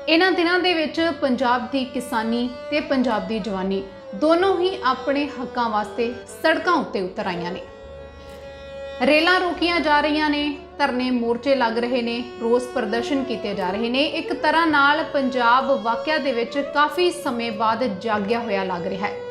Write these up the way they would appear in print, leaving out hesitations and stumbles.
इन्हां दिनां दे विच पंजाब दी किसानी ते पंजाब दी जवानी दोनों ही अपने हक्कां वास्ते सड़कां उत्ते उतर आईयां ने। रेलां रोकियां जा रहीयां ने, धरने मोर्चे लग रहे ने, रोस प्रदर्शन किए जा रहे ने। एक तरह नाल पंजाब वाਕਿਆ दे विच काफ़ी समय बाद जागिया होया लग रहा है।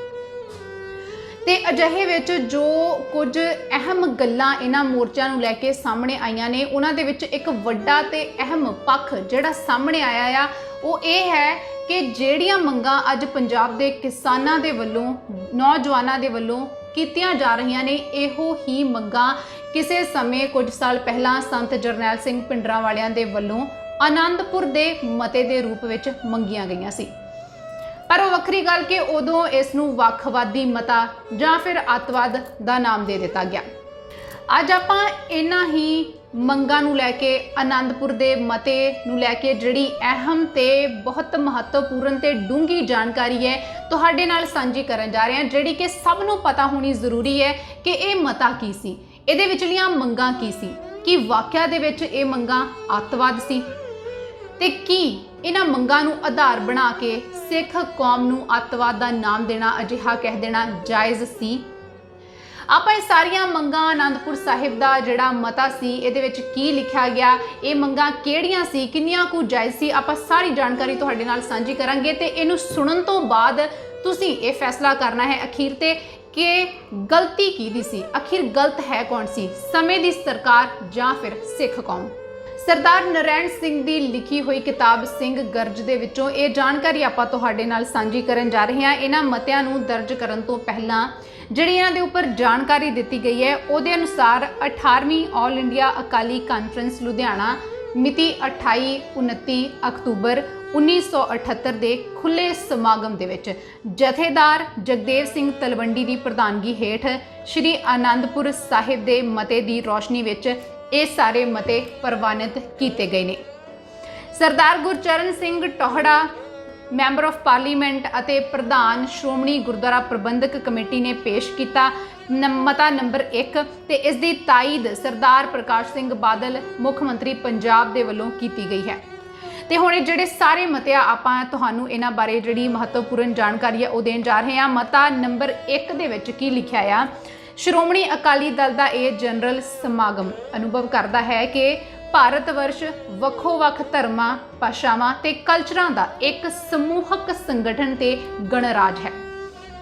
ते अजिहे विच जो कुछ अहम गल्लां इन्हां मोर्चों नूं लैके सामने आईयां ने, उन्हां दे विच एक वड्डा ते अहम पक्ष जिहड़ा सामने आया आ वो ये है कि जिहड़ियां मंगां अज पंजाब दे किसानां दे वल्लों नौजवानां दे वल्लों कीतियां जा रहीयां ने, इहो ही मंगां किसी समय कुछ साल पहलां संत जरनैल सिंह पिंडरांवालियां दे वल्लों आनंदपुर दे मते दे रूप विच मंगियां गईयां सी। पर वो वक्री गल कि उदों इस नूं वखवादी मता जां फिर अतवाद दा नाम दे दिता गया। अज आपां इन्हां ही मंगां नूं लैके आनंदपुर दे मते नूं लैके जिहड़ी अहम ते बहुत महत्वपूर्ण ते डूंगी जानकारी है तुहाडे नाल सांझी करन जा रहे हैं, जिहड़ी कि सब नूं पता होनी जरूरी है कि ये मता की सी, इहदे विचलियां मंगां की सी, कि वाकिया दे विच ये मंगां अतवाद सी ते की इन्हां मंगां नूं आधार बना के सिख कौम नूं अतवाद दा नाम देना, अजिहा कह देना जायज़ सी। आपां ये सारियां मंगां आनंदपुर साहिब दा जिहड़ा मता सी इहदे विच की लिखिया गया, ये मंगां किहड़ियां सी, किन्नियां कु जायज़ सी, आपां सारी जानकारी तुहाडे नाल सांझी करांगे ते इहनूं सुणन तो बाद तुसीं ये फैसला करना है अखीर ते कि गलती किहदी सी, आखिर गलत है कौन सी, समय दी सरकार जां फिर सिख कौम। सरदार नारायण सिंह की लिखी हुई किताब सिंह गर्ज दे विचों ये जानकारी आपां तुहाडे नाल सांझी करन जा रहे हैं। इन्हां मतिआं नूं दर्ज करन तो पहलां जिहड़ी इन्हां दे उपर जानकारी दित्ती गई है उहदे अनुसार 18वीं all India Akali conference Ludhiana मिति 28-29 अक्तूबर 1978 के खुले समागम दे विच जथेदार जगदेव सिंह तलवंडी की प्रधानगी हेठ श्री आनंदपुर साहिब के मते की रोशनी विच ये सारे मते प्रवानित किए गए ने। Sardar Gurcharan Singh Tohra member of parliament अते प्रधान श्रोमणी गुरुद्वारा प्रबंधक कमेटी ने पेश किया मता नंबर 1 ते इसकी ताईद सरदार प्रकाश सिंह बादल मुख मंत्री पंजाब के वलों की गई है। ते हुणे जिहड़े सारे मते आपां तुहानूं इन्हां बारे जिहड़ी महत्वपूर्ण जानकारी है वो देण जा रहे हैं। मता नंबर 1 दे विच की लिखिया आ, श्रोमणी अकाली दल का यह जनरल समागम अनुभव करता है कि भारत वर्ष वक्खो-वक्ख धर्मां, भाषावां ते कल्चरां का एक समूहक संगठन ते गणराज है।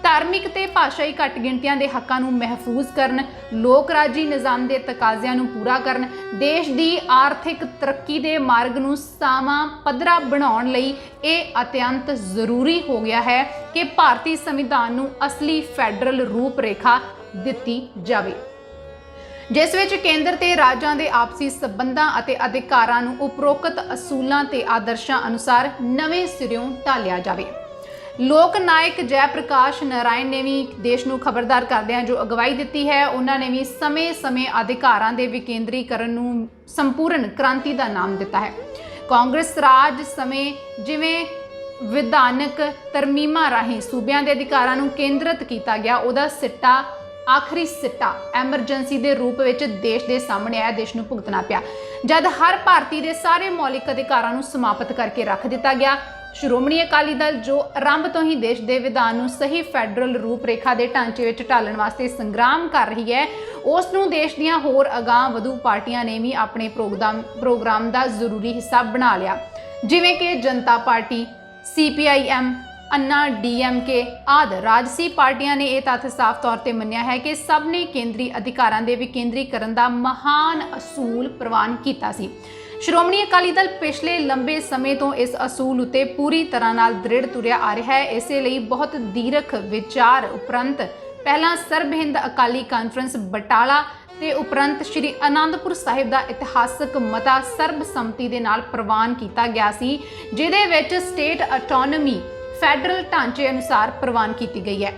धार्मिक ते भाषाई घट गिणतियां दे हक्कां नूं महफूज करन, लोक राजी निज़ाम के तकाज़ियां नूं पूरा करन, देश की आर्थिक तरक्की के मार्ग नूं सावां पद्धरा बनाउण लई ये अत्यंत जरूरी हो गया है कि भारतीय संविधान नूं असली फैडरल रूप रेखा दित्ती जावे, जिस विच केंद्र ते राज्यां दे आपसी संबंधां अते अधिकारां नूं उपरोक्त असूलां ते आदर्शां अनुसार नवें सिरों ढालिया जावे। लोक नायक जय प्रकाश नारायण ने भी देश नूं खबरदार करदिआं जो अगवाई दित्ती है, उन्होंने भी समय समय अधिकारां दे विकेंद्रीकरण नूं संपूर्ण क्रांति का नाम दिता है। कांग्रेस राज समय जिवें विधानक तरमीमां राहीं सूबियां दे अधिकारां नूं केंद्रित किया गया, उहदा सिट्टा आखिरी सिट्टा एमरजेंसी के रूप में देश के सामने आया, देश नूं भुगतना पिया। जब हर भारतीय के सारे मौलिक अधिकारां नूं समाप्त करके रख दिता गया, श्रोमणी अकाली दल जो आरंभ तो ही देश के विधान नूं सही फैडरल रूप रेखा के ढांचे विच ढालण वास्ते संग्राम कर रही है, उस नूं देश दीआं होर अगाह वधू पार्टियां ने भी अपने प्रोग्राम का जरूरी हिस्सा बना लिया, जिवें कि जनता पार्टी, CPIM, अन्ना DMK आदि राजसी पार्टियां ने यह तथ्य साफ तौर पर मन्निया है कि सब ने केंद्रीय अधिकारां दे विकेंद्रीकरण का महान असूल प्रवान किया सी। श्रोमणी अकाली दल पिछले लंबे समय तो इस असूल उत्ते पूरी तरह नाल दृढ़ तुरिया आ रहा है। इसलिए बहुत दीरख विचार उपरंत पहला सर्ब हिंद अकाली कानफ्रेंस बटाला ते उपरंत श्री आनंदपुर साहिब का इतिहासक मता सर्बसम्मति दे नाल प्रवान किया गया सी, जिहदे विच स्टेट ऑटोनमी फैडरल ढांचे अनुसार प्रवान की गई है।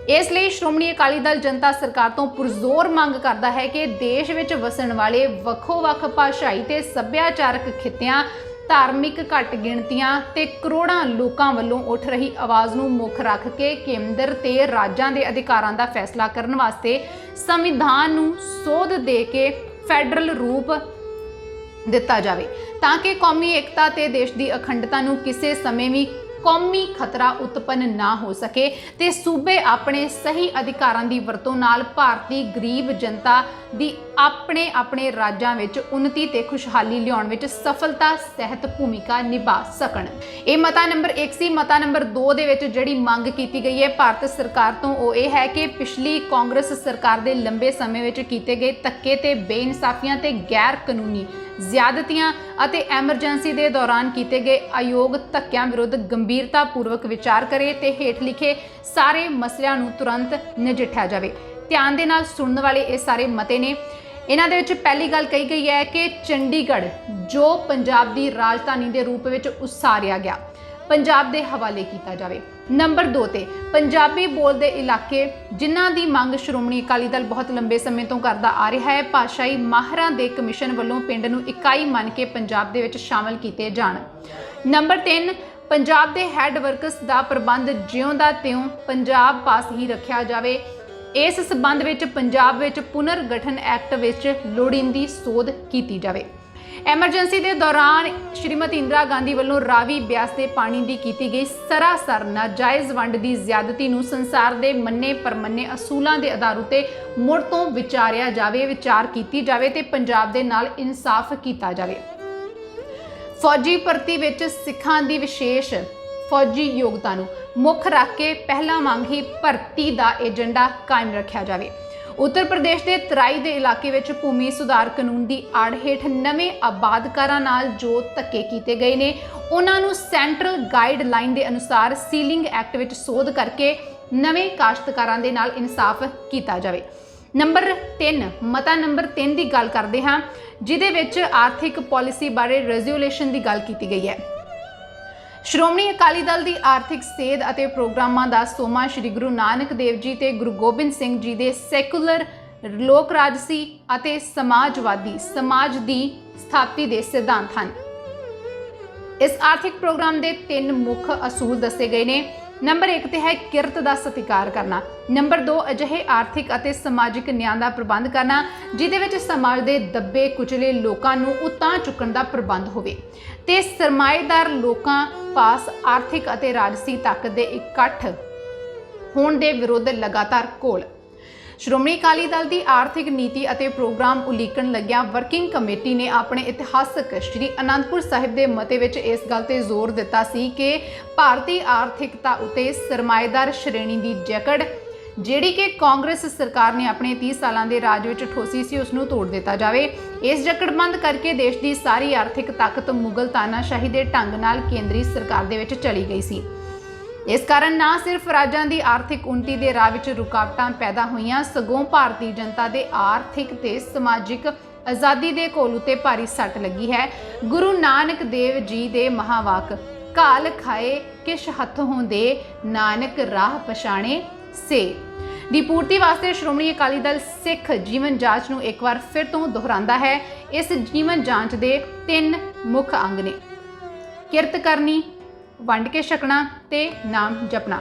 इसलिए श्रोमणी अकाली दल जनता सरकार तो पुरजोर मंग करता है कि देश विच वसन वाले वक्खो-वक्ख भाषाई ते सभ्याचारक खित्तियां, धार्मिक घट गिणतियां ते करोड़ां लोकां वल्लों उठ रही आवाज़ नूं मुख रख के केंद्र ते राज्यां दे अधिकारां दा फैसला करन वास्ते संविधान नूं सोध दे के फैडरल रूप ਦਿੱਤਾ ਜਾਵੇ ਤਾਂ ਕਿ ਕੌਮੀ ਏਕਤਾ ਤੇ ਦੇਸ਼ ਦੀ ਅਖੰਡਤਾ ਨੂੰ ਕਿਸੇ ਸਮੇਂ ਵੀ ਕੌਮੀ ਖਤਰਾ ਉਤਪੰਨ ਨਾ ਹੋ ਸਕੇ ਤੇ ਸੂਬੇ ਆਪਣੇ ਸਹੀ ਅਧਿਕਾਰਾਂ ਦੀ ਵਰਤੋਂ ਨਾਲ ਭਾਰਤੀ ਗਰੀਬ ਜਨਤਾ ਦੀ ਆਪਣੇ ਰਾਜਾਂ ਵਿੱਚ ਉન્નਤੀ ਤੇ ਖੁਸ਼ਹਾਲੀ ਲਿਆਉਣ ਵਿੱਚ ਸਫਲਤਾ ਸਹਿਤ ਭੂਮਿਕਾ ਨਿਭਾ ਸਕਣ। ਇਹ ਮਤਾ ਨੰਬਰ 1 ਸੀ। ਮਤਾ ਨੰਬਰ 2 ਦੇ ਵਿੱਚ ਜਿਹੜੀ ਮੰਗ ਕੀਤੀ ਗਈ ਹੈ ਭਾਰਤ ਸਰਕਾਰ ਤੋਂ ਉਹ ਇਹ ਹੈ ਕਿ ਪਿਛਲੀ ਕਾਂਗਰਸ ਸਰਕਾਰ ਦੇ ਲੰਬੇ ਸਮੇਂ ਵਿੱਚ ਕੀਤੇ ਗਏ ਧੱਕੇ ਤੇ ਬੇਇਨਸਾਫੀਆਂ ਤੇ ਗੈਰ ਕਾਨੂੰਨੀ ਜ਼ਿਆਦਤੀਆਂ ਅਤੇ ਐਮਰਜੈਂਸੀ ਦੇ ਦੌਰਾਨ ਕੀਤੇ ਗਏ ਅਯੋਗ ਧੱਕਿਆਂ ਵਿਰੁੱਧ ਗੰਭੀਰਤਾਪੂਰਵਕ ਵਿਚਾਰ ਕਰੇ ਤੇ ਹੇਠ ਲਿਖੇ ਸਾਰੇ ਮਸਲਿਆਂ ਨੂੰ ਤੁਰੰਤ ਨਜਿੱਠਿਆ ਜਾਵੇ। ਧਿਆਨ ਦੇ ਨਾਲ ਸੁਣਨ ਵਾਲੇ ਇਹ ਸਾਰੇ ਮਤੇ ਨੇ। ਇਹਨਾਂ ਦੇ ਵਿੱਚ ਪਹਿਲੀ ਗੱਲ ਕਹੀ ਗਈ ਹੈ ਕਿ ਚੰਡੀਗੜ੍ਹ ਜੋ ਪੰਜਾਬ ਦੀ ਰਾਜਧਾਨੀ ਦੇ ਰੂਪ ਵਿੱਚ ਉਸਾਰਿਆ ਗਿਆ ਪੰਜਾਬ ਦੇ ਹਵਾਲੇ ਕੀਤਾ ਜਾਵੇ। ਨੰਬਰ 2 ਤੇ ਪੰਜਾਬੀ ਬੋਲਦੇ ਇਲਾਕੇ ਜਿਨ੍ਹਾਂ ਦੀ ਮੰਗ ਸ਼੍ਰੋਮਣੀ ਅਕਾਲੀ ਦਲ ਬਹੁਤ ਲੰਬੇ ਸਮੇਂ ਤੋਂ ਕਰਦਾ ਆ ਰਿਹਾ ਹੈ ਭਾਸ਼ਾਈ ਮਾਹਰਾਂ ਦੇ ਕਮਿਸ਼ਨ ਵੱਲੋਂ ਪਿੰਡ ਨੂੰ ਇਕਾਈ ਮੰਨ ਕੇ ਪੰਜਾਬ ਦੇ ਵਿੱਚ ਸ਼ਾਮਲ ਕੀਤੇ ਜਾਣ। ਨੰਬਰ 3 ਪੰਜਾਬ ਦੇ ਹੈੱਡ ਵਰਕਸ ਦਾ ਪ੍ਰਬੰਧ ਜਿਉਂ ਦਾ ਤਿਉਂ ਪੰਜਾਬ ਪਾਸ ਹੀ ਰੱਖਿਆ ਜਾਵੇ। ਇਸ ਸਬੰਧ ਵਿੱਚ ਪੰਜਾਬ ਵਿੱਚ ਪੁਨਰ ਗਠਨ ਐਕਟ ਵਿੱਚ ਲੋੜੀਂਦੀ ਸੋਧ ਕੀਤੀ ਜਾਵੇ। ਐਮਰਜੈਂਸੀ ਦੇ ਦੌਰਾਨ ਸ਼੍ਰੀਮਤੀ ਇੰਦਰਾ ਗਾਂਧੀ ਵੱਲੋਂ ਰਾਵੀ ਬਿਆਸ ਦੇ ਪਾਣੀ ਦੀ ਕੀਤੀ ਗਈ ਸਰਾਸਰ ਨਾਜਾਇਜ਼ ਵੰਡ ਦੀ ਜ਼ਿਆਦਤੀ ਨੂੰ ਸੰਸਾਰ ਦੇ ਮੰਨੇ ਪਰਮੰਨੇ ਅਸੂਲਾਂ ਦੇ ਆਧਾਰ ਉੱਤੇ ਮੁੜ ਤੋਂ ਵਿਚਾਰ ਕੀਤੀ ਜਾਵੇ ਤੇ ਪੰਜਾਬ ਦੇ ਨਾਲ ਇਨਸਾਫ ਕੀਤਾ ਜਾਵੇ। ਫੌਜੀ ਭਰਤੀ ਵਿੱਚ ਸਿੱਖਾਂ ਦੀ ਵਿਸ਼ੇਸ਼ ਫੌਜੀ ਯੋਗਤਾ ਨੂੰ ਮੁੱਖ ਰੱਖ ਕੇ ਪਹਿਲਾਂ ਵਾਂਗ ਹੀ ਭਰਤੀ ਦਾ ਏਜੰਡਾ ਕਾਇਮ ਰੱਖਿਆ ਜਾਵੇ। ਉੱਤਰ ਪ੍ਰਦੇਸ਼ ਦੇ ਤਰਾਈ ਦੇ ਇਲਾਕੇ ਵਿੱਚ ਭੂਮੀ ਸੁਧਾਰ ਕਾਨੂੰਨ ਦੀ ਆੜ ਹੇਠ ਨਵੇਂ ਆਬਾਦਕਾਰਾਂ ਨਾਲ ਜੋ ਧੱਕੇ ਕੀਤੇ ਗਏ ਨੇ ਉਹਨਾਂ ਨੂੰ ਸੈਂਟਰਲ ਗਾਈਡਲਾਈਨ ਦੇ ਅਨੁਸਾਰ ਸੀਲਿੰਗ ਐਕਟ ਵਿੱਚ ਸੋਧ ਕਰਕੇ ਨਵੇਂ ਕਾਸ਼ਤਕਾਰਾਂ ਦੇ ਨਾਲ ਇਨਸਾਫ ਕੀਤਾ ਜਾਵੇ। ਨੰਬਰ 3 ਮਤਾ ਨੰਬਰ 3 ਦੀ ਗੱਲ ਕਰਦੇ ਹਾਂ ਜਿਹਦੇ ਵਿੱਚ ਆਰਥਿਕ ਪਾਲਿਸੀ ਬਾਰੇ ਰੈਜ਼ੋਲੂਸ਼ਨ ਦੀ ਗੱਲ ਕੀਤੀ ਗਈ ਹੈ। ਸ਼੍ਰੋਮਣੀ ਅਕਾਲੀ ਦਲ ਦੀ ਆਰਥਿਕ ਸੇਧ ਅਤੇ ਪ੍ਰੋਗਰਾਮਾਂ ਦਾ ਸੋਮਾ ਸ਼੍ਰੀ ਗੁਰੂ ਨਾਨਕ ਦੇਵ ਜੀ ਤੇ ਗੁਰੂ ਗੋਬਿੰਦ ਸਿੰਘ ਜੀ ਦੇ ਸੈਕੂਲਰ ਲੋਕ ਰਾਜਸੀ ਅਤੇ ਸਮਾਜਵਾਦੀ ਸਮਾਜ ਦੀ ਸਥਾਪਤੀ ਦੇ ਸਿਧਾਂਤ ਹਨ। ਇਸ ਆਰਥਿਕ ਪ੍ਰੋਗਰਾਮ ਦੇ 3 ਮੁੱਖ ਅਸੂਲ ਦੱਸੇ ਗਏ ਨੇ। ਨੰਬਰ 1 ਤੇ ਹੈ ਕਿਰਤ ਦਾ ਸਤਿਕਾਰ ਕਰਨਾ। ਨੰਬਰ 2 ਅਜਿਹੇ ਆਰਥਿਕ ਅਤੇ ਸਮਾਜਿਕ ਨਿਆਂ ਦਾ ਪ੍ਰਬੰਧ ਕਰਨਾ ਜਿਹਦੇ ਵਿੱਚ ਸਮਾਜ ਦੇ ਦੱਬੇ ਕੁਚਲੇ ਲੋਕਾਂ ਨੂੰ ਉਤਾਂ ਚੁੱਕਣ ਦਾ ਪ੍ਰਬੰਧ ਹੋਵੇ ਤੇ ਸਰਮਾਏਦਾਰ ਲੋਕਾਂ ਪਾਸ ਆਰਥਿਕ ਅਤੇ ਰਾਜਸੀ ਤਾਕਤ ਦੇ ਇਕੱਠ ਹੋਣ ਦੇ ਵਿਰੁੱਧ ਲਗਾਤਾਰ ਘੋਲ। ਸ਼੍ਰੋਮਣੀ ਅਕਾਲੀ ਦਲ ਦੀ ਆਰਥਿਕ ਨੀਤੀ ਅਤੇ ਪ੍ਰੋਗਰਾਮ ਉਲੀਕਣ ਲੱਗਿਆ ਵਰਕਿੰਗ ਕਮੇਟੀ ਨੇ ਆਪਣੇ ਇਤਿਹਾਸਕ ਸ਼੍ਰੀ ਅਨੰਦਪੁਰ ਸਾਹਿਬ ਦੇ ਮਤੇ ਵਿੱਚ ਇਸ ਗੱਲ ਤੇ ਜ਼ੋਰ ਦਿੱਤਾ ਸੀ ਕਿ ਭਾਰਤੀ ਆਰਥਿਕਤਾ ਉਤੇ ਸਰਮਾਏਦਾਰ ਸ਼੍ਰੇਣੀ ਦੀ ਜਕੜ ਜਿਹੜੀ ਕਿ ਕਾਂਗਰਸ ਸਰਕਾਰ ਨੇ ਆਪਣੇ 30 ਸਾਲਾਂ ਦੇ ਰਾਜ ਵਿੱਚ ਠੋਸੀ ਸੀ ਉਸ ਨੂੰ ਤੋੜ ਦਿੱਤਾ ਜਾਵੇ। ਇਸ ਜਕੜਬੰਦ ਕਰਕੇ ਦੇਸ਼ ਦੀ ਸਾਰੀ ਆਰਥਿਕ ਤਾਕਤ ਮੁਗਲ ਤਾਨਾਸ਼ਾਹੀ ਦੇ ਢੰਗ ਨਾਲ ਕੇਂਦਰੀ ਸਰਕਾਰ ਦੇ ਵਿੱਚ ਚਲੀ ਗਈ ਸੀ। ਇਸ ਕਾਰਨ ਨਾ ਸਿਰਫ ਰਾਜਾਂ ਦੀ ਆਰਥਿਕ ਉન્નਤੀ ਦੇ ਰਾਹ ਵਿੱਚ ਰੁਕਾਵਟਾਂ ਪੈਦਾ ਹੋਈਆਂ ਸਗੋਂ ਭਾਰਤੀ ਜਨਤਾ ਦੇ ਆਰਥਿਕ ਤੇ ਸਮਾਜਿਕ ਆਜ਼ਾਦੀ ਦੇ ਘੋਲ ਉਤੇ ਭਾਰੀ ਸੱਟ ਲੱਗੀ ਹੈ। ਗੁਰੂ ਨਾਨਕ ਦੇਵ ਜੀ ਦੇ ਮਹਾਵਾਕ ਕਾਲ ਖਾਏ ਕਿਛ ਹੱਥੋਂ ਦੇ ਨਾਨਕ ਰਾਹ ਪਛਾਣੇ ਸੇ ਦੀ ਪੂਰਤੀ ਵਾਸਤੇ ਸ਼੍ਰੋਮਣੀ ਅਕਾਲੀ ਦਲ ਸਿੱਖ ਜੀਵਨ ਜਾਂਚ ਨੂੰ ਇੱਕ ਵਾਰ ਫਿਰ ਤੋਂ ਦੁਹਰਾਉਂਦਾ ਹੈ। ਇਸ ਜੀਵਨ ਜਾਂਚ ਦੇ 3 ਮੁੱਖ ਅੰਗ ਨੇ ਕਿਰਤ ਕਰਨੀ ਵੰਡ ਕੇ ਛਕਣਾ ਤੇ ਨਾਮ ਜਪਣਾ।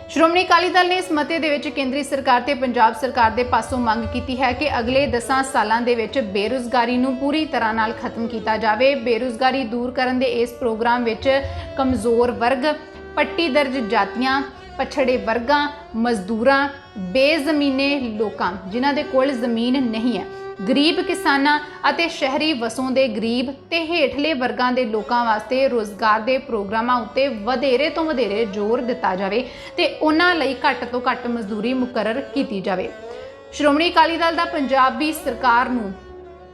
ਸ਼੍ਰੋਮਣੀ ਅਕਾਲੀ ਦਲ ਨੇ ਇਸ ਮਤੇ ਦੇ ਵਿੱਚ ਕੇਂਦਰੀ ਸਰਕਾਰ ਤੇ ਪੰਜਾਬ ਸਰਕਾਰ ਦੇ ਪਾਸੋਂ ਮੰਗ ਕੀਤੀ ਹੈ ਕਿ ਅਗਲੇ 10 ਸਾਲਾਂ ਦੇ ਵਿੱਚ ਬੇਰੁਜ਼ਗਾਰੀ ਨੂੰ ਪੂਰੀ ਤਰ੍ਹਾਂ ਨਾਲ ਖਤਮ ਕੀਤਾ ਜਾਵੇ। ਬੇਰੁਜ਼ਗਾਰੀ ਦੂਰ ਕਰਨ ਦੇ ਇਸ ਪ੍ਰੋਗਰਾਮ ਵਿੱਚ ਕਮਜ਼ੋਰ ਵਰਗ, ਪੱਟੀ ਦਰਜ ਜਾਤੀਆਂ, ਪਛੜੇ ਵਰਗਾਂ, ਮਜ਼ਦੂਰਾਂ, ਬੇਜ਼ਮੀਨੇ ਲੋਕਾਂ ਜਿਨ੍ਹਾਂ ਦੇ ਕੋਲ ਜ਼ਮੀਨ ਨਹੀਂ ਹੈ, ਗਰੀਬ ਕਿਸਾਨਾਂ ਅਤੇ ਸ਼ਹਿਰੀ ਵਸੋਂ ਦੇ ਗਰੀਬ ਤੇ ਹੇਠਲੇ ਵਰਗਾਂ ਦੇ ਲੋਕਾਂ ਵਾਸਤੇ ਰੋਜ਼ਗਾਰ ਦੇ ਪ੍ਰੋਗਰਾਮਾਂ ਉੱਤੇ ਵਧੇਰੇ ਤੋਂ ਵਧੇਰੇ ਜ਼ੋਰ ਦਿੱਤਾ ਜਾਵੇ ਤੇ ਉਹਨਾਂ ਲਈ ਘੱਟ ਤੋਂ ਘੱਟ ਮਜ਼ਦੂਰੀ ਮੁਕਰਰ ਕੀਤੀ ਜਾਵੇ। ਸ਼੍ਰੋਮਣੀ ਅਕਾਲੀ ਦਲ ਦਾ ਪੰਜਾਬੀ ਸਰਕਾਰ ਨੂੰ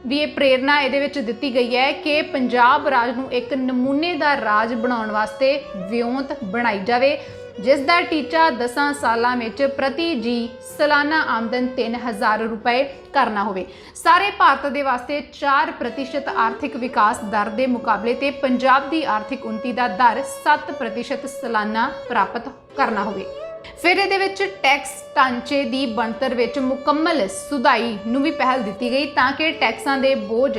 ਵੀ ਇਹ ਪ੍ਰੇਰਨਾ ਇਹਦੇ ਵਿੱਚ ਦਿੱਤੀ ਗਈ ਹੈ ਕਿ ਪੰਜਾਬ ਰਾਜ ਨੂੰ ਇੱਕ ਨਮੂਨੇ ਦਾ ਰਾਜ ਬਣਾਉਣ ਵਾਸਤੇ ਵਿਉਂਤ ਬਣਾਈ ਜਾਵੇ ਜਿਸ ਦਾ ਟੀਚਾ 10 ਸਾਲਾਂ ਵਿੱਚ ਪ੍ਰਤੀ ਜੀ ਸਾਲਾਨਾ ਆਮਦਨ 3000 ਰੁਪਏ ਕਰਨਾ ਹੋਵੇ। ਸਾਰੇ ਭਾਰਤ ਦੇ ਵਾਸਤੇ 4% ਆਰਥਿਕ ਵਿਕਾਸ ਦਰ ਦੇ ਮੁਕਾਬਲੇ ਤੇ ਪੰਜਾਬ ਦੀ ਆਰਥਿਕ ਉન્નਤੀ ਦਾ ਦਰ 7% ਸਾਲਾਨਾ ਪ੍ਰਾਪਤ ਕਰਨਾ ਹੋਵੇ। ਫਿਰ ਇਹਦੇ ਵਿੱਚ ਟੈਕਸ ਢਾਂਚੇ ਦੀ ਬਣਤਰ ਵਿੱਚ ਮੁਕੰਮਲ ਸੁਧਾਈ ਨੂੰ ਵੀ ਪਹਿਲ ਦਿੱਤੀ ਗਈ ਤਾਂ ਕਿ ਟੈਕਸਾਂ ਦੇ ਬੋਝ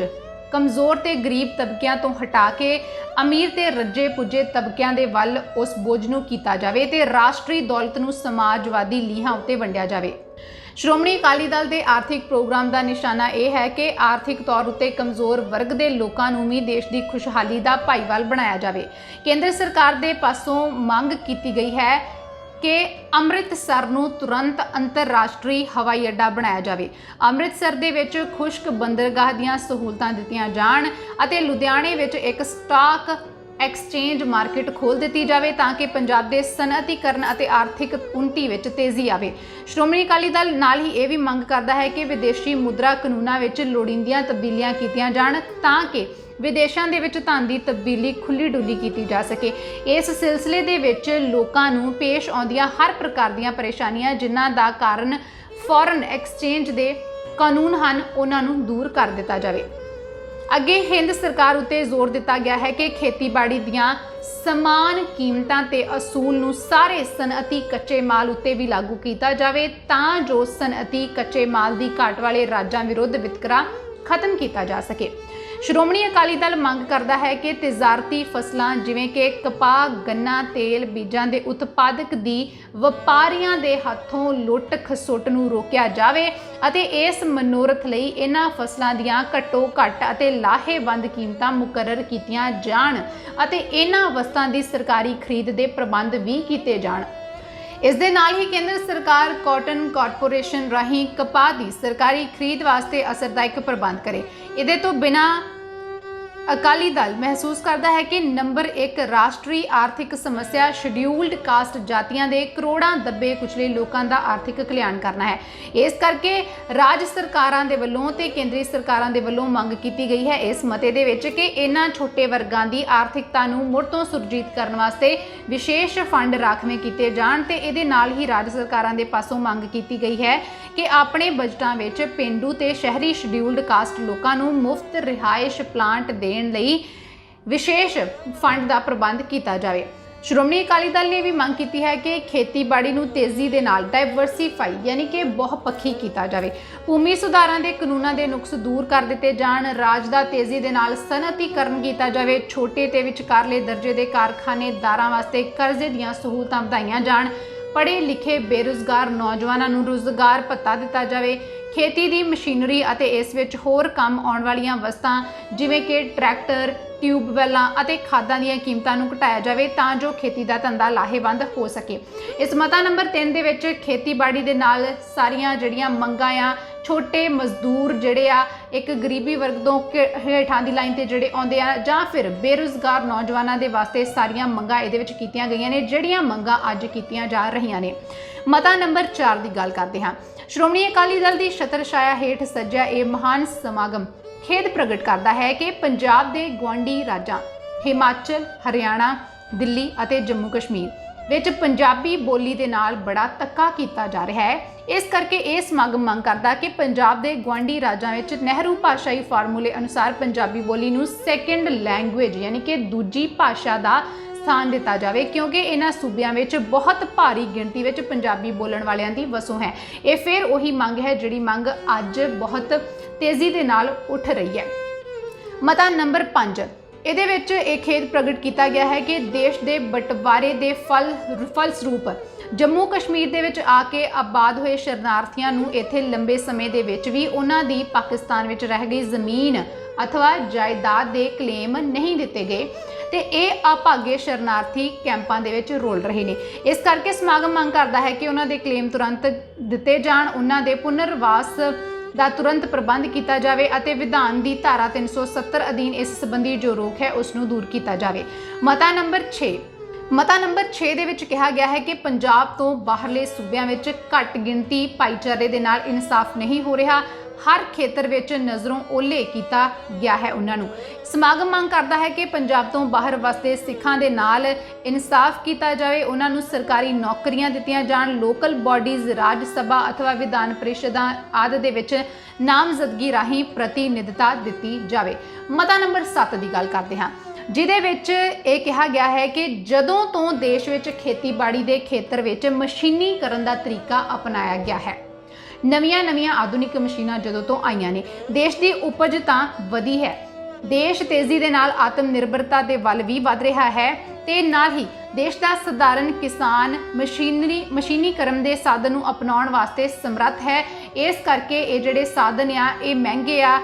ਕਮਜ਼ੋਰ ਤੇ ਗਰੀਬ ਤਬਕਿਆਂ ਤੋਂ ਹਟਾ ਕੇ ਅਮੀਰ ਤੇ ਰੱਜੇ ਪੁੱਜੇ ਤਬਕਿਆਂ ਦੇ ਵੱਲ ਉਸ ਬੋਝ ਨੂੰ ਕੀਤਾ ਜਾਵੇ ਤੇ ਰਾਸ਼ਟਰੀ ਦੌਲਤ ਨੂੰ ਸਮਾਜਵਾਦੀ ਲੀਹਾਂ ਉੱਤੇ ਵੰਡਿਆ ਜਾਵੇ। ਸ਼੍ਰੋਮਣੀ ਅਕਾਲੀ ਦਲ ਦੇ ਆਰਥਿਕ ਪ੍ਰੋਗਰਾਮ ਦਾ ਨਿਸ਼ਾਨਾ ਇਹ ਹੈ ਕਿ ਆਰਥਿਕ ਤੌਰ ਉੱਤੇ ਕਮਜ਼ੋਰ ਵਰਗ ਦੇ ਲੋਕਾਂ ਨੂੰ ਵੀ ਦੇਸ਼ ਦੀ ਖੁਸ਼ਹਾਲੀ ਦਾ ਭਾਈਵਾਲ ਬਣਾਇਆ ਜਾਵੇ। ਕੇਂਦਰ ਸਰਕਾਰ ਦੇ ਪਾਸੋਂ ਮੰਗ ਕੀਤੀ ਗਈ ਹੈ ਕਿ ਅੰਮ੍ਰਿਤਸਰ ਨੂੰ ਤੁਰੰਤ ਅੰਤਰਰਾਸ਼ਟਰੀ ਹਵਾਈ ਅੱਡਾ ਬਣਾਇਆ ਜਾਵੇ। ਅੰਮ੍ਰਿਤਸਰ ਦੇ ਵਿੱਚ ਖੁਸ਼ਕ ਬੰਦਰਗਾਹ ਦੀਆਂ ਸਹੂਲਤਾਂ ਦਿੱਤੀਆਂ ਜਾਣ ਅਤੇ ਲੁਧਿਆਣੇ ਵਿੱਚ ਇੱਕ ਸਟਾਕ ਐਕਸਚੇਂਜ ਮਾਰਕੀਟ ਖੋਲ੍ਹ ਦਿੱਤੀ ਜਾਵੇ ਤਾਂ ਕਿ ਪੰਜਾਬ ਦੇ ਸਨਅਤੀਕਰਨ ਅਤੇ ਆਰਥਿਕ ਉੱਨਤੀ ਵਿੱਚ ਤੇਜ਼ੀ ਆਵੇ। ਸ਼੍ਰੋਮਣੀ ਅਕਾਲੀ ਦਲ ਨਾਲ ਹੀ ਇਹ ਵੀ ਮੰਗ ਕਰਦਾ ਹੈ ਕਿ ਵਿਦੇਸ਼ੀ ਮੁਦਰਾ ਕਾਨੂੰਨਾਂ ਵਿੱਚ ਲੋੜੀਂਦੀਆਂ ਤਬਦੀਲੀਆਂ ਕੀਤੀਆਂ ਜਾਣ ਤਾਂ ਕਿ ਵਿਦੇਸ਼ਾਂ ਦੇ ਵਿੱਚ ਧਨ ਦੀ ਤਬਦੀਲੀ ਖੁੱਲੀ ਡੁੱਲੀ ਕੀਤੀ ਜਾ ਸਕੇ। ਇਸ ਸਿਲਸਿਲੇ ਦੇ ਵਿੱਚ ਲੋਕਾਂ ਨੂੰ ਪੇਸ਼ ਆਉਂਦੀਆਂ ਹਰ ਪ੍ਰਕਾਰ ਦੀਆਂ ਪਰੇਸ਼ਾਨੀਆਂ ਜਿਨ੍ਹਾਂ ਦਾ ਕਾਰਨ ਫੋਰਨ ਐਕਸਚੇਂਜ ਦੇ ਕਾਨੂੰਨ ਹਨ ਉਹਨਾਂ ਨੂੰ ਦੂਰ ਕਰ ਦਿੱਤਾ ਜਾਵੇ। ਅੱਗੇ ਹਿੰਦ ਸਰਕਾਰ ਉੱਤੇ ਜ਼ੋਰ ਦਿੱਤਾ ਗਿਆ ਹੈ ਕਿ ਖੇਤੀਬਾੜੀ ਦੀਆਂ ਸਮਾਨ ਕੀਮਤਾਂ ਤੇ ਅਸੂਲ ਨੂੰ ਸਾਰੇ ਸਨਅਤੀ ਕੱਚੇ ਮਾਲ ਉੱਤੇ ਵੀ ਲਾਗੂ ਕੀਤਾ ਜਾਵੇ ਤਾਂ ਜੋ ਸਨਅਤੀ ਕੱਚੇ ਮਾਲ ਦੀ ਘਾਟ ਵਾਲੇ ਰਾਜਾਂ ਵਿਰੁੱਧ ਵਿਤਕਰਾ ਖਤਮ ਕੀਤਾ ਜਾ ਸਕੇ। ਸ਼੍ਰੋਮਣੀ ਅਕਾਲੀ ਦਲ ਮੰਗ ਕਰਦਾ ਹੈ ਕਿ ਤਜਾਰਤੀ ਫਸਲਾਂ ਜਿਵੇਂ ਕਿ ਕਪਾਹ, ਗੰਨਾ, ਤੇਲ ਬੀਜਾਂ ਦੇ ਉਤਪਾਦਕ ਦੀ ਵਪਾਰੀਆਂ ਦੇ ਹੱਥੋਂ ਲੁੱਟ ਖਸੁੱਟ ਨੂੰ ਰੋਕਿਆ ਜਾਵੇ ਅਤੇ ਇਸ ਮਨੋਰਥ ਲਈ ਇਹਨਾਂ ਫਸਲਾਂ ਦੀਆਂ ਘੱਟੋ ਘੱਟ ਅਤੇ ਲਾਹੇਵੰਦ ਕੀਮਤਾਂ ਮੁਕਰਰ ਕੀਤੀਆਂ ਜਾਣ ਅਤੇ ਇਹਨਾਂ ਵਸਤਾਂ ਦੀ ਸਰਕਾਰੀ ਖਰੀਦ ਦੇ ਪ੍ਰਬੰਧ ਵੀ ਕੀਤੇ ਜਾਣ। ਇਸ ਦੇ ਨਾਲ ਹੀ ਕੇਂਦਰ ਸਰਕਾਰ ਕਾਟਨ ਕਾਰਪੋਰੇਸ਼ਨ ਰਾਹੀਂ ਕਪਾਹ ਦੀ ਸਰਕਾਰੀ ਖਰੀਦ ਵਾਸਤੇ ਅਸਰਦਾਇਕ ਪ੍ਰਬੰਧ ਕਰੇ। ਇਹਦੇ ਤੋਂ ਬਿਨਾਂ ਅਕਾਲੀ ਦਲ ਮਹਿਸੂਸ ਕਰਦਾ ਹੈ ਕਿ ਨੰਬਰ 1 ਰਾਸ਼ਟਰੀ ਆਰਥਿਕ ਸਮੱਸਿਆ ਸ਼ਡਿਊਲਡ ਕਾਸਟ ਜਾਤੀਆਂ ਦੇ ਕਰੋੜਾਂ ਦੱਬੇ ਕੁਚਲੇ ਲੋਕਾਂ ਦਾ ਆਰਥਿਕ ਕਲਿਆਣ ਕਰਨਾ ਹੈ। ਇਸ ਕਰਕੇ ਰਾਜ ਸਰਕਾਰਾਂ ਦੇ ਵੱਲੋਂ ਤੇ ਕੇਂਦਰੀ ਸਰਕਾਰਾਂ ਦੇ ਵੱਲੋਂ ਮੰਗ ਕੀਤੀ ਗਈ ਹੈ ਇਸ ਮਤੇ ਦੇ ਵਿੱਚ ਕਿ ਇਹਨਾਂ ਛੋਟੇ ਵਰਗਾਂ ਦੀ ਆਰਥਿਕਤਾ ਨੂੰ ਮੁੜ ਤੋਂ ਸੁਰਜੀਤ ਕਰਨ ਵਾਸਤੇ ਵਿਸ਼ੇਸ਼ ਫੰਡ ਰਾਖਵੇਂ ਕੀਤੇ ਜਾਣ ਤੇ ਇਹਦੇ ਨਾਲ ਹੀ ਰਾਜ ਸਰਕਾਰਾਂ ਦੇ ਪਾਸੋਂ ਮੰਗ ਕੀਤੀ ਗਈ ਹੈ ਕਿ ਆਪਣੇ ਬਜਟਾਂ ਵਿੱਚ ਪੇਂਡੂ ਤੇ ਸ਼ਹਿਰੀ ਸ਼ਡਿਊਲਡ ਕਾਸਟ ਲੋਕਾਂ ਨੂੰ ਮੁਫਤ ਰਿਹਾਇਸ਼ ਪਲਾਂਟ ਦੇਣ ਲਈ ਵਿਸ਼ੇਸ਼ ਫੰਡ ਦਾ ਪ੍ਰਬੰਧ ਕੀਤਾ ਜਾਵੇ। ਸ਼੍ਰੋਮਣੀ ਅਕਾਲੀ ਦਲ ਨੇ ਵੀ ਮੰਗ ਕੀਤੀ ਹੈ ਕਿ ਖੇਤੀਬਾੜੀ ਨੂੰ ਤੇਜ਼ੀ ਦੇ ਨਾਲ ਡਾਇਵਰਸੀਫਾਈ ਯਾਨੀ ਕਿ ਬਹੁਪੱਖੀ ਕੀਤਾ ਜਾਵੇ। ਭੂਮੀ ਸੁਧਾਰਾਂ ਦੇ ਕਾਨੂੰਨਾਂ ਦੇ ਨੁਕਸ ਦੂਰ ਕਰ ਦਿੱਤੇ ਜਾਣ, ਰਾਜ ਦਾ ਤੇਜ਼ੀ ਦੇ ਨਾਲ ਸਨਅਤੀਕਰਨ ਕੀਤਾ ਜਾਵੇ, ਛੋਟੇ ਤੇ ਵਿਚਕਾਰਲੇ ਦਰਜੇ ਦੇ ਕਾਰਖਾਨੇਦਾਰਾਂ ਵਾਸਤੇ ਕਰਜ਼ੇ ਦੀਆਂ ਸਹੂਲਤਾਂ ਵਧਾਈਆਂ ਜਾਣ, ਪੜ੍ਹੇ ਲਿਖੇ ਬੇਰੁਜ਼ਗਾਰ ਨੌਜਵਾਨਾਂ ਨੂੰ ਰੁਜ਼ਗਾਰ ਭੱਤਾ ਦਿੱਤਾ ਜਾਵੇ, ਖੇਤੀ ਦੀ ਮਸ਼ੀਨਰੀ ਅਤੇ ਇਸ ਵਿੱਚ ਹੋਰ ਕੰਮ ਆਉਣ ਵਾਲੀਆਂ ਵਸਤਾਂ ਜਿਵੇਂ ਕਿ ਟਰੈਕਟਰ, ਟਿਊਬਵੈੱਲਾਂ ਅਤੇ ਖਾਦਾਂ ਦੀਆਂ ਕੀਮਤਾਂ ਨੂੰ ਘਟਾਇਆ ਜਾਵੇ ਤਾਂ ਜੋ ਖੇਤੀ ਦਾ ਧੰਦਾ ਲਾਹੇਵੰਦ ਹੋ ਸਕੇ। ਇਸ ਮਤਾ ਨੰਬਰ 3 ਦੇ ਵਿੱਚ ਖੇਤੀਬਾੜੀ ਦੇ ਨਾਲ ਸਾਰੀਆਂ ਜਿਹੜੀਆਂ ਮੰਗਾਂ ਆ, ਛੋਟੇ ਮਜ਼ਦੂਰ ਜਿਹੜੇ ਆ ਇੱਕ ਗਰੀਬੀ ਵਰਗ ਤੋਂ ਹੇਠਾਂ ਦੀ ਲਾਈਨ ਤੇ ਜਿਹੜੇ ਆਉਂਦੇ ਆ ਜਾਂ ਫਿਰ ਬੇਰੁਜ਼ਗਾਰ ਨੌਜਵਾਨਾਂ ਦੇ ਵਾਸਤੇ ਸਾਰੀਆਂ ਮੰਗਾਂ ਇਹਦੇ ਵਿੱਚ ਕੀਤੀਆਂ ਗਈਆਂ ਨੇ ਜਿਹੜੀਆਂ ਮੰਗਾਂ ਅੱਜ ਕੀਤੀਆਂ ਜਾ ਰਹੀਆਂ ਨੇ। ਮਤਾ ਨੰਬਰ 4 ਦੀ ਗੱਲ ਕਰਦੇ ਹਾਂ। ਸ਼੍ਰੋਮਣੀ ਅਕਾਲੀ ਦਲ ਦੀ ਛਤਰਛਾਇਆ ਹੇਠ ਸੱਜਿਆ ਇਹ ਮਹਾਨ ਸਮਾਗਮ ਖੇਦ ਪ੍ਰਗਟ ਕਰਦਾ ਹੈ ਕਿ ਪੰਜਾਬ ਦੇ ਗੁਆਂਢੀ ਰਾਜਾਂ ਹਿਮਾਚਲ, ਹਰਿਆਣਾ, ਦਿੱਲੀ ਅਤੇ ਜੰਮੂ ਕਸ਼ਮੀਰ ਵਿੱਚ ਪੰਜਾਬੀ ਬੋਲੀ ਦੇ ਨਾਲ ਬੜਾ ਧੱਕਾ ਕੀਤਾ ਜਾ ਰਿਹਾ ਹੈ। ਇਸ ਕਰਕੇ ਇਹ ਸਮਾਗਮ ਮੰਗ ਕਰਦਾ ਕਿ ਪੰਜਾਬ ਦੇ ਗੁਆਂਢੀ ਰਾਜਾਂ ਵਿੱਚ ਨਹਿਰੂ ਭਾਸ਼ਾਈ ਫਾਰਮੂਲੇ ਅਨੁਸਾਰ ਪੰਜਾਬੀ ਬੋਲੀ ਨੂੰ ਸੈਕੰਡ ਲੈਂਗੁਏਜ ਯਾਨੀ ਕਿ ਦੂਜੀ ਭਾਸ਼ਾ ਦਾ ਸਥਾਨ ਦਿੱਤਾ ਜਾਵੇ ਕਿਉਂਕਿ ਇਹਨਾਂ ਸੂਬਿਆਂ ਵਿੱਚ ਬਹੁਤ ਭਾਰੀ ਗਿਣਤੀ ਵਿੱਚ ਪੰਜਾਬੀ ਬੋਲਣ ਵਾਲਿਆਂ ਦੀ ਵਸੋਂ ਹੈ। ਇਹ ਫਿਰ ਉਹੀ ਮੰਗ ਹੈ ਜਿਹੜੀ ਮੰਗ ਅੱਜ ਬਹੁਤ ਤੇਜ਼ੀ ਦੇ ਨਾਲ ਉੱਠ ਰਹੀ ਹੈ। ਮਤਾ ਨੰਬਰ 5 ਇਹਦੇ ਵਿੱਚ ਇਹ ਖੇਦ ਪ੍ਰਗਟ ਕੀਤਾ ਗਿਆ ਹੈ ਕਿ ਦੇਸ਼ ਦੇ ਬਟਵਾਰੇ ਦੇ ਫਲਸਰੂਪ ਜੰਮੂ ਕਸ਼ਮੀਰ ਦੇ ਵਿੱਚ ਆ ਕੇ ਆਬਾਦ ਹੋਏ ਸ਼ਰਨਾਰਥੀਆਂ ਨੂੰ ਇੱਥੇ ਲੰਬੇ ਸਮੇਂ ਦੇ ਵਿੱਚ ਵੀ ਉਹਨਾਂ ਦੀ ਪਾਕਿਸਤਾਨ ਵਿੱਚ ਰਹਿ ਗਈ ਜ਼ਮੀਨ ਅਥਵਾ ਜਾਇਦਾਦ ਦੇ ਕਲੇਮ ਨਹੀਂ ਦਿੱਤੇ ਗਏ ਤੇ ਇਹ ਅਭਾਗੇ ਸ਼ਰਨਾਰਥੀ ਕੈਂਪਾਂ ਦੇ ਵਿੱਚ ਰੋਲ ਰਹੇ ਨੇ। ਇਸ ਕਰਕੇ ਸਮਾਗਮ ਮੰਗ ਕਰਦਾ ਹੈ ਕਿ ਉਹਨਾਂ ਦੇ ਕਲੇਮ ਤੁਰੰਤ ਦਿੱਤੇ ਜਾਣ, ਉਹਨਾਂ ਦੇ ਪੁਨਰਵਾਸ ਦਾ ਤੁਰੰਤ ਪ੍ਰਬੰਧ ਕੀਤਾ ਜਾਵੇ ਅਤੇ ਵਿਧਾਨ ਦੀ ਧਾਰਾ 370 ਅਧੀਨ ਇਸ ਸੰਬੰਧੀ ਜੋ ਰੋਕ ਹੈ ਉਸ ਨੂੰ ਦੂਰ ਕੀਤਾ ਜਾਵੇ। ਮਤਾ ਨੰਬਰ 6 ਦੇ ਵਿੱਚ ਕਿਹਾ ਗਿਆ ਹੈ ਕਿ ਪੰਜਾਬ ਤੋਂ ਬਾਹਰਲੇ ਸੂਬਿਆਂ ਵਿੱਚ ਘੱਟ ਗਿਣਤੀ ਭਾਈਚਾਰੇ ਦੇ ਨਾਲ ਇਨਸਾਫ ਨਹੀਂ ਹੋ ਰਿਹਾ। ਹਰ ਖੇਤਰ ਵਿੱਚ ਨਜ਼ਰੋਂ ਓਲੇ ਕੀਤਾ ਗਿਆ ਹੈ ਉਹਨਾਂ ਨੂੰ। ਸਮਾਗਮ ਮੰਗ ਕਰਦਾ ਹੈ ਕਿ ਪੰਜਾਬ ਤੋਂ ਬਾਹਰ ਵਸਦੇ ਸਿੱਖਾਂ ਦੇ ਨਾਲ ਇਨਸਾਫ ਕੀਤਾ ਜਾਵੇ, ਉਹਨਾਂ ਨੂੰ ਸਰਕਾਰੀ ਨੌਕਰੀਆਂ ਦਿੱਤੀਆਂ ਜਾਣ, ਲੋਕਲ ਬਾਡੀਜ਼ ਰਾਜ ਸਭਾ ਅਥਵਾ ਵਿਧਾਨ ਪਰਿਸ਼ਦਾਂ ਆਦਿ ਦੇ ਵਿੱਚ ਨਾਮਜ਼ਦਗੀ ਰਾਹੀਂ ਪ੍ਰਤੀਨਿਧਤਾ ਦਿੱਤੀ ਜਾਵੇ। ਮਤਾ ਨੰਬਰ 7 ਦੀ ਗੱਲ ਕਰਦੇ ਹਾਂ ਜਿਹਦੇ ਵਿੱਚ ਇਹ ਕਿਹਾ ਗਿਆ ਹੈ ਕਿ ਜਦੋਂ ਤੋਂ ਦੇਸ਼ ਵਿੱਚ ਖੇਤੀਬਾੜੀ ਦੇ ਖੇਤਰ ਵਿੱਚ ਮਸ਼ੀਨੀਕਰਨ ਦਾ ਤਰੀਕਾ ਅਪਣਾਇਆ ਗਿਆ ਹੈ, ਨਵੀਆਂ ਆਧੁਨਿਕ ਮਸ਼ੀਨਾਂ ਜਦੋਂ ਤੋਂ ਆਈਆਂ ਨੇ, ਦੇਸ਼ ਦੀ ਉਪਜ ਤਾਂ ਵਧੀ ਹੈ ਦੇਸ਼ ਤੇਜ਼ੀ ਦੇ ਨਾਲ ਆਤਮ ਨਿਰਭਰਤਾ ਦੇ ਵੱਲ ਵੀ ਵਧ ਰਿਹਾ ਹੈ ਤੇ ਨਾਲ ਹੀ ਦੇਸ਼ ਦਾ ਸਧਾਰਨ ਕਿਸਾਨ ਮਸ਼ੀਨੀਕਰਨ ਦੇ ਸਾਧਨ ਨੂੰ ਅਪਣਾਉਣ ਵਾਸਤੇ ਸਮਰੱਥ ਹੈ। ਇਸ ਕਰਕੇ ਇਹ ਜਿਹੜੇ ਸਾਧਨ ਆ ਇਹ ਮਹਿੰਗੇ ਆ,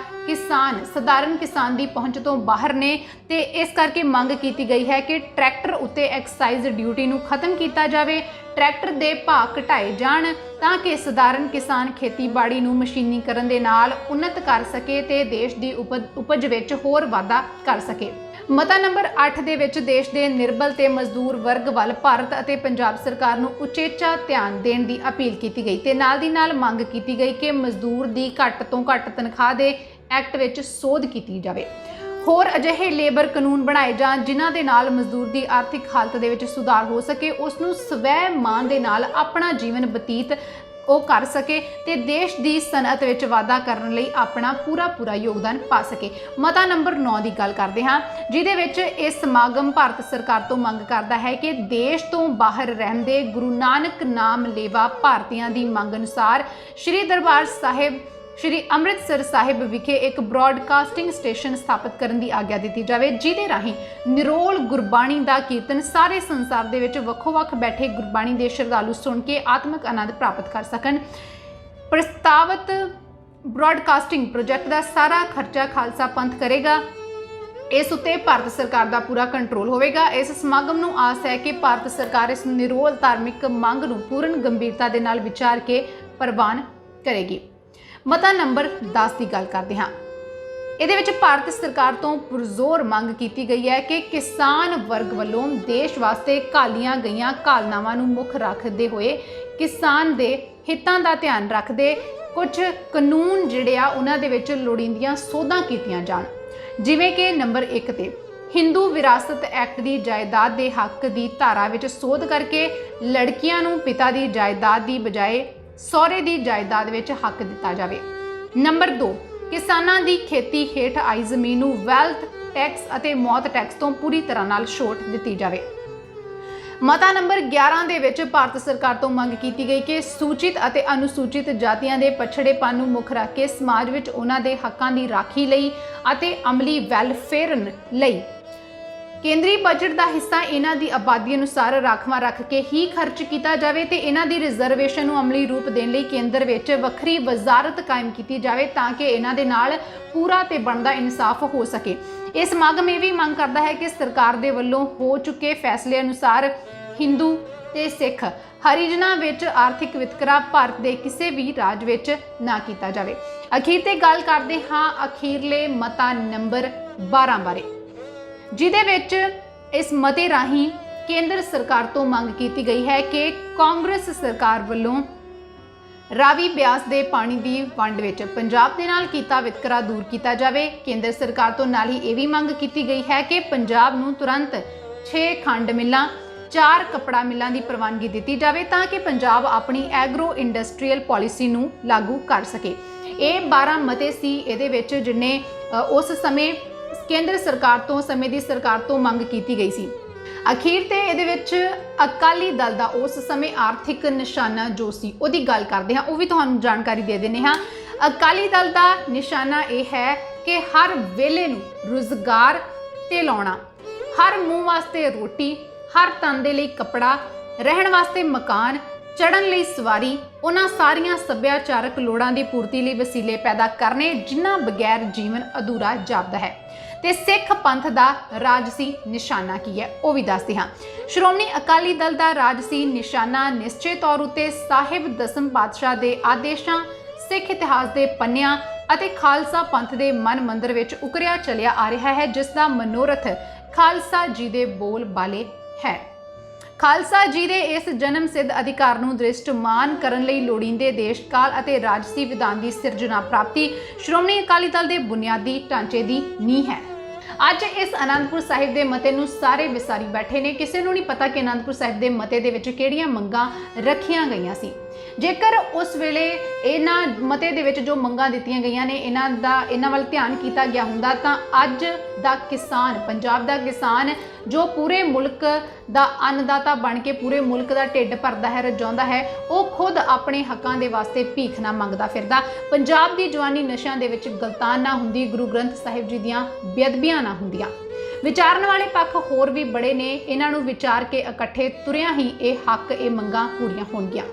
ਸਧਾਰਨ ਕਿਸਾਨ ਦੀ ਪਹੁੰਚ ਤੋਂ ਬਾਹਰ ਨੇ ਤੇ ਇਸ ਕਰਕੇ ਮੰਗ ਕੀਤੀ ਗਈ ਹੈ ਕਿ ਟਰੈਕਟਰ ਉੱਤੇ ਐਕਸਾਈਜ਼ ਡਿਊਟੀ ਨੂੰ ਖਤਮ ਕੀਤਾ ਜਾਵੇ, ਟਰੈਕਟਰ ਦੇ ਭਾਅ ਘਟਾਏ ਜਾਣ ਤਾਂ ਕਿ ਸਧਾਰਨ ਕਿਸਾਨ ਖੇਤੀਬਾੜੀ ਨੂੰ ਮਸ਼ੀਨੀਕਰਨ ਦੇ ਨਾਲ ਉન્નਤ ਕਰ ਸਕੇ ਤੇ ਦੇਸ਼ ਦੀ ਉਪਜ ਵਿੱਚ ਹੋਰ ਵਾਧਾ ਕਰ ਸਕੇ। ਮਤਾ ਨੰਬਰ 8 ਦੇ ਵਿੱਚ ਦੇਸ਼ ਦੇ ਨਿਰਬਲ ਤੇ ਮਜ਼ਦੂਰ ਵਰਗ ਵੱਲ ਭਾਰਤ ਅਤੇ ਪੰਜਾਬ ਸਰਕਾਰ ਨੂੰ ਉਚੇਚਾ ਧਿਆਨ ਦੇਣ ਦੀ ਅਪੀਲ ਕੀਤੀ ਗਈ ਤੇ ਨਾਲ ਦੀ ਨਾਲ ਮੰਗ ਕੀਤੀ ਗਈ ਕਿ ਮਜ਼ਦੂਰ ਦੀ ਘੱਟ ਤੋਂ ਘੱਟ ਤਨਖਾਹ ਦੇ ਐਕਟ ਵਿੱਚ ਸੋਧ ਕੀਤੀ ਜਾਵੇ। ਹੋਰ ਅਜਿਹੇ ਲੇਬਰ ਕਾਨੂੰਨ ਬਣਾਏ ਜਾਣ ਜਿਨ੍ਹਾਂ ਦੇ ਨਾਲ ਮਜ਼ਦੂਰ ਦੀ ਆਰਥਿਕ ਹਾਲਤ ਦੇ ਵਿੱਚ ਸੁਧਾਰ ਹੋ ਸਕੇ, ਉਸ ਨੂੰ ਸਵੈ ਮਾਣ ਦੇ ਨਾਲ ਆਪਣਾ ਜੀਵਨ ਬਤੀਤ ਉਹ ਕਰ ਸਕੇ ਤੇ ਦੇਸ਼ ਦੀ ਸਨਅਤ ਵਿੱਚ ਵਾਧਾ ਕਰਨ ਲਈ ਆਪਣਾ ਪੂਰਾ ਯੋਗਦਾਨ ਪਾ ਸਕੇ। ਮਤਾ ਨੰਬਰ 9 ਦੀ ਗੱਲ ਕਰਦੇ ਹਾਂ, ਜਿਹਦੇ ਵਿੱਚ ਇਹ ਸਮਾਗਮ ਭਾਰਤ ਸਰਕਾਰ ਤੋਂ ਮੰਗ ਕਰਦਾ ਹੈ ਕਿ ਦੇਸ਼ ਤੋਂ ਬਾਹਰ ਰਹਿੰਦੇ ਗੁਰੂ ਨਾਨਕ ਨਾਮ ਲੇਵਾ ਭਾਰਤੀਆਂ ਦੀ ਮੰਗ ਅਨੁਸਾਰ ਸ੍ਰੀ ਦਰਬਾਰ ਸਾਹਿਬ ਸ਼੍ਰੀ ਅੰਮ੍ਰਿਤਸਰ ਸਾਹਿਬ ਵਿਖੇ ਇੱਕ ਬ੍ਰੌਡਕਾਸਟਿੰਗ ਸਟੇਸ਼ਨ ਸਥਾਪਿਤ ਕਰਨ ਦੀ ਆਗਿਆ ਦਿੱਤੀ ਜਾਵੇ, ਜਿਹਦੇ ਰਾਹੀਂ ਨਿਰੋਲ ਗੁਰਬਾਣੀ ਦਾ ਕੀਰਤਨ ਸਾਰੇ ਸੰਸਾਰ ਦੇ ਵਿੱਚ ਵੱਖੋ-ਵੱਖ ਬੈਠੇ ਗੁਰਬਾਣੀ ਦੇ ਸ਼ਰਧਾਲੂ ਸੁਣ ਕੇ ਆਤਮਿਕ ਆਨੰਦ ਪ੍ਰਾਪਤ ਕਰ ਸਕਣ। ਪ੍ਰਸਤਾਵਿਤ ਬ੍ਰੌਡਕਾਸਟਿੰਗ ਪ੍ਰੋਜੈਕਟ ਦਾ ਸਾਰਾ ਖਰਚਾ ਖਾਲਸਾ ਪੰਥ ਕਰੇਗਾ। ਇਸ ਉੱਤੇ ਭਾਰਤ ਸਰਕਾਰ ਦਾ ਪੂਰਾ ਕੰਟਰੋਲ ਹੋਵੇਗਾ। ਇਸ ਸਮਾਗਮ ਨੂੰ ਆਸ ਹੈ ਕਿ ਭਾਰਤ ਸਰਕਾਰ ਇਸ ਨਿਰੋਲ ਧਾਰਮਿਕ ਮੰਗ ਨੂੰ ਪੂਰਨ ਗੰਭੀਰਤਾ ਦੇ ਨਾਲ ਵਿਚਾਰ ਕੇ ਪ੍ਰਵਾਨ ਕਰੇਗੀ। ਮਤਾ ਨੰਬਰ 10 ਦੀ ਗੱਲ ਕਰਦੇ ਹਾਂ। ਇਹਦੇ ਵਿੱਚ ਭਾਰਤ ਸਰਕਾਰ ਤੋਂ ਪੁਰਜ਼ੋਰ ਮੰਗ ਕੀਤੀ ਗਈ ਹੈ ਕਿ ਕਿਸਾਨ ਵਰਗ ਵੱਲੋਂ ਦੇਸ਼ ਵਾਸਤੇ ਘਾਲੀਆਂ ਗਈਆਂ ਘਾਲਨਾਵਾਂ ਨੂੰ ਮੁੱਖ ਰੱਖਦੇ ਹੋਏ ਕਿਸਾਨ ਦੇ ਹਿੱਤਾਂ ਦਾ ਧਿਆਨ ਰੱਖਦੇ ਕੁਝ ਕਾਨੂੰਨ ਜਿਹੜੇ ਆ ਉਹਨਾਂ ਦੇ ਵਿੱਚ ਲੋੜੀਂਦੀਆਂ ਸੋਧਾਂ ਕੀਤੀਆਂ ਜਾਣ, ਜਿਵੇਂ ਕਿ ਨੰਬਰ 1 ਤੇ ਹਿੰਦੂ ਵਿਰਾਸਤ ਐਕਟ ਦੀ ਜਾਇਦਾਦ ਦੇ ਹੱਕ ਦੀ ਧਾਰਾ ਵਿੱਚ ਸੋਧ ਕਰਕੇ ਲੜਕੀਆਂ ਨੂੰ ਪਿਤਾ ਦੀ ਜਾਇਦਾਦ ਦੀ ਬਜਾਏ ਸਹੁਰੇ ਦੀ ਜਾਇਦਾਦ ਵਿੱਚ ਹੱਕ ਦਿੱਤਾ ਜਾਵੇ। ਨੰਬਰ 2 ਕਿਸਾਨਾਂ ਦੀ ਖੇਤੀ ਹੇਠ ਆਈ ਜ਼ਮੀਨ ਨੂੰ ਵੈਲਥ ਟੈਕਸ ਅਤੇ ਮੌਤ ਟੈਕਸ ਤੋਂ ਪੂਰੀ ਤਰ੍ਹਾਂ ਨਾਲ ਛੋਟ ਦਿੱਤੀ ਜਾਵੇ। ਮਤਾ ਨੰਬਰ 11 ਦੇ ਵਿੱਚ ਭਾਰਤ ਸਰਕਾਰ ਤੋਂ ਮੰਗ ਕੀਤੀ ਗਈ ਕਿ ਸੂਚਿਤ ਅਤੇ ਅਨੁਸੂਚਿਤ ਜਾਤੀਆਂ ਦੇ ਪਛੜੇਪਣ ਨੂੰ ਮੁੱਖ ਰੱਖ ਕੇ ਸਮਾਜ ਵਿੱਚ ਉਹਨਾਂ ਦੇ ਹੱਕਾਂ ਦੀ ਰਾਖੀ ਲਈ ਅਤੇ ਅਮਲੀ ਵੈਲਫੇਅਰ ਲਈ ਕੇਂਦਰੀ ਬਜਟ ਦਾ ਹਿੱਸਾ ਇਹਨਾਂ ਦੀ ਆਬਾਦੀ ਅਨੁਸਾਰ ਰਾਖਵਾਂ ਰੱਖ ਕੇ ਹੀ ਖਰਚ ਕੀਤਾ ਜਾਵੇ ਤੇ ਇਹਨਾਂ ਦੀ ਰਿਜ਼ਰਵੇਸ਼ਨ ਨੂੰ ਅਮਲੀ ਰੂਪ ਦੇਣ ਲਈ ਕੇਂਦਰ ਵਿੱਚ ਵੱਖਰੀ ਵਜ਼ਾਰਤ ਕਾਇਮ ਕੀਤੀ ਜਾਵੇ ਤਾਂ ਕਿ ਇਹਨਾਂ ਦੇ ਨਾਲ ਪੂਰਾ ਤੇ ਬਣਦਾ ਇਨਸਾਫ ਹੋ ਸਕੇ। ਇਹ ਸਮਾਗਮ ਇਹ ਵੀ ਮੰਗ ਕਰਦਾ ਹੈ ਕਿ ਸਰਕਾਰ ਦੇ ਵੱਲੋਂ ਹੋ ਚੁੱਕੇ ਫੈਸਲੇ ਅਨੁਸਾਰ ਹਿੰਦੂ ਤੇ ਸਿੱਖ ਹਰੀਜਨਾਂ ਵਿੱਚ ਆਰਥਿਕ ਵਿਤਕਰਾ ਭਾਰਤ ਦੇ ਕਿਸੇ ਵੀ ਰਾਜ ਵਿੱਚ ਨਾ ਕੀਤਾ ਜਾਵੇ। ਅਖੀਰ ਤੇ ਗੱਲ ਕਰਦੇ ਹਾਂ ਅਖੀਰਲੇ ਮਤਾ ਨੰਬਰ 12 ਬਾਰੇ, ਜਿਹਦੇ ਵਿੱਚ ਇਸ ਮਤੇ ਰਾਹੀਂ ਕੇਂਦਰ ਸਰਕਾਰ ਤੋਂ ਮੰਗ ਕੀਤੀ ਗਈ ਹੈ ਕਿ ਕਾਂਗਰਸ ਸਰਕਾਰ ਵੱਲੋਂ ਰਾਵੀ ਬਿਆਸ ਦੇ ਪਾਣੀ ਦੀ ਵੰਡ ਵਿੱਚ ਪੰਜਾਬ ਦੇ ਨਾਲ ਕੀਤਾ ਵਿਤਕਰਾ ਦੂਰ ਕੀਤਾ ਜਾਵੇ। ਕੇਂਦਰ ਸਰਕਾਰ ਤੋਂ ਨਾਲ ਹੀ ਇਹ ਵੀ ਮੰਗ ਕੀਤੀ ਗਈ ਹੈ ਕਿ ਪੰਜਾਬ ਨੂੰ ਤੁਰੰਤ 6 ਖੰਡ ਮਿੱਲਾਂ 4 ਕੱਪੜਾ ਮਿੱਲਾਂ ਦੀ ਪ੍ਰਵਾਨਗੀ ਦਿੱਤੀ ਜਾਵੇ ਤਾਂ ਕਿ ਪੰਜਾਬ ਆਪਣੀ ਐਗਰੋ ਇੰਡਸਟਰੀਅਲ ਪਾਲਿਸੀ ਨੂੰ ਲਾਗੂ ਕਰ ਸਕੇ। ਇਹ 12 ਮਤੇ ਸੀ ਇਹਦੇ ਵਿੱਚ ਜਿਨੇ ਉਸ ਸਮੇਂ ਕੇਂਦਰ ਸਰਕਾਰ ਤੋਂ ਸਮੇਂ ਦੀ ਸਰਕਾਰ ਤੋਂ ਮੰਗ ਕੀਤੀ ਗਈ ਸੀ। ਅਖੀਰ ਤੇ ਇਹਦੇ ਵਿੱਚ ਅਕਾਲੀ ਦਲ ਦਾ ਉਸ ਸਮੇਂ ਆਰਥਿਕ ਨਿਸ਼ਾਨਾ ਜੋ ਸੀ ਉਹਦੀ ਗੱਲ ਕਰਦੇ ਹਾਂ, ਉਹ ਵੀ ਤੁਹਾਨੂੰ ਜਾਣਕਾਰੀ ਦੇ ਦਿੰਦੇ ਹਾਂ। ਅਕਾਲੀ ਦਲ ਦਾ ਨਿਸ਼ਾਨਾ ਇਹ ਹੈ ਕਿ ਹਰ ਵੇਲੇ ਨੂੰ ਰੁਜ਼ਗਾਰ ਤੇ ਲਾਉਣਾ, ਹਰ ਮੂੰਹ ਵਾਸਤੇ ਰੋਟੀ, ਹਰ ਤਨ ਦੇ ਲਈ ਕੱਪੜਾ, ਰਹਿਣ ਵਾਸਤੇ ਮਕਾਨ, ਚੜ੍ਹਨ ਲਈ ਸਵਾਰੀ, ਉਹਨਾਂ ਸਾਰੀਆਂ ਸੱਭਿਆਚਾਰਕ ਲੋੜਾਂ ਦੀ ਪੂਰਤੀ ਲਈ ਵਸੀਲੇ ਪੈਦਾ ਕਰਨੇ ਜਿਨ੍ਹਾਂ ਬਗੈਰ ਜੀਵਨ ਅਧੂਰਾ ਜਾਪਦਾ ਹੈ। ਤੇ ਸਿੱਖ ਪੰਥ ਦਾ ਰਾਜਸੀ ਨਿਸ਼ਾਨਾ ਕੀ ਹੈ ਉਹ ਵੀ ਦੱਸਦੇ ਹਾਂ। ਸ਼੍ਰੋਮਣੀ ਅਕਾਲੀ ਦਲ ਦਾ ਰਾਜਸੀ ਨਿਸ਼ਾਨਾ ਨਿਸ਼ਚਿਤ ਤੌਰ ਉੱਤੇ ਸਾਹਿਬ ਦਸਮ ਪਾਤਸ਼ਾਹ ਦੇ ਆਦੇਸ਼ਾਂ, ਸਿੱਖ ਇਤਿਹਾਸ ਦੇ ਪੰਨਿਆਂ ਅਤੇ ਖਾਲਸਾ ਪੰਥ ਦੇ ਮਨ ਮੰਦਰ ਵਿੱਚ ਉਕਰਿਆ ਚਲਿਆ ਆ ਰਿਹਾ ਹੈ, ਜਿਸ ਦਾ ਮਨੋਰਥ ਖਾਲਸਾ ਜੀ ਦੇ ਬੋਲ ਬਾਲੇ ਹੈ। ਖਾਲਸਾ ਜੀ ਦੇ ਇਸ ਜਨਮ ਸਿੱਧ ਅਧਿਕਾਰ ਨੂੰ ਦ੍ਰਿਸ਼ਟਮਾਨ ਕਰਨ ਲਈ ਲੋੜੀਂਦੇ ਦੇਸ਼ ਕਾਲ ਅਤੇ ਰਾਜਸੀ ਵਿਧਾਨ ਦੀ ਸਿਰਜਣਾ ਪ੍ਰਾਪਤੀ ਸ਼੍ਰੋਮਣੀ ਅਕਾਲੀ ਦਲ ਦੇ ਬੁਨਿਆਦੀ ਢਾਂਚੇ ਦੀ ਨੀਂਹ ਹੈ। ਅੱਜ ਇਸ ਅਨੰਦਪੁਰ ਸਾਹਿਬ ਦੇ ਮਤੇ ਨੂੰ ਸਾਰੇ ਵਿਸਾਰੀ ਬੈਠੇ ਨੇ, ਕਿਸੇ ਨੂੰ ਨਹੀਂ ਪਤਾ ਕਿ ਅਨੰਦਪੁਰ ਸਾਹਿਬ ਦੇ ਮਤੇ ਦੇ ਵਿੱਚ ਕਿਹੜੀਆਂ ਮੰਗਾਂ ਰੱਖੀਆਂ ਗਈਆਂ ਸੀ। ਜੇਕਰ ਉਸ ਵੇਲੇ ਇਹਨਾਂ ਮਤੇ ਦੇ ਵਿੱਚ ਜੋ ਮੰਗਾਂ ਦਿੱਤੀਆਂ ਗਈਆਂ ਨੇ ਇਹਨਾਂ ਵੱਲ ਧਿਆਨ ਕੀਤਾ ਗਿਆ ਹੁੰਦਾ ਤਾਂ ਅੱਜ ਦਾ ਕਿਸਾਨ, ਪੰਜਾਬ ਦਾ ਕਿਸਾਨ ਜੋ ਪੂਰੇ ਮੁਲਕ ਦਾ ਅੰਨਦਾਤਾ ਬਣ ਕੇ ਪੂਰੇ ਮੁਲਕ ਦਾ ਢਿੱਡ ਭਰਦਾ ਹੈ, ਰਜਾਉਂਦਾ ਹੈ, ਉਹ ਖੁਦ ਆਪਣੇ ਹੱਕਾਂ ਦੇ ਵਾਸਤੇ ਭੀਖ ਨਾ ਮੰਗਦਾ ਫਿਰਦਾ। ਪੰਜਾਬ ਦੀ ਜਵਾਨੀ ਨਸ਼ਿਆਂ ਦੇ ਵਿੱਚ ਗਲਤਾਨ ਨਾ ਹੁੰਦੀ, ਗੁਰੂ ਗ੍ਰੰਥ ਸਾਹਿਬ ਜੀ ਦੀਆਂ ਬੇਅਦਬੀਆਂ ਨਾ ਹੁੰਦੀਆਂ। ਵਿਚਾਰਨ ਵਾਲੇ ਪੱਖ ਹੋਰ ਵੀ ਬੜੇ ਨੇ, ਇਹਨਾਂ ਨੂੰ ਵਿਚਾਰ ਕੇ ਇਕੱਠੇ ਤੁਰਿਆਂ ਹੀ ਇਹ ਹੱਕ, ਇਹ ਮੰਗਾਂ ਪੂਰੀਆਂ ਹੋਣਗੀਆਂ।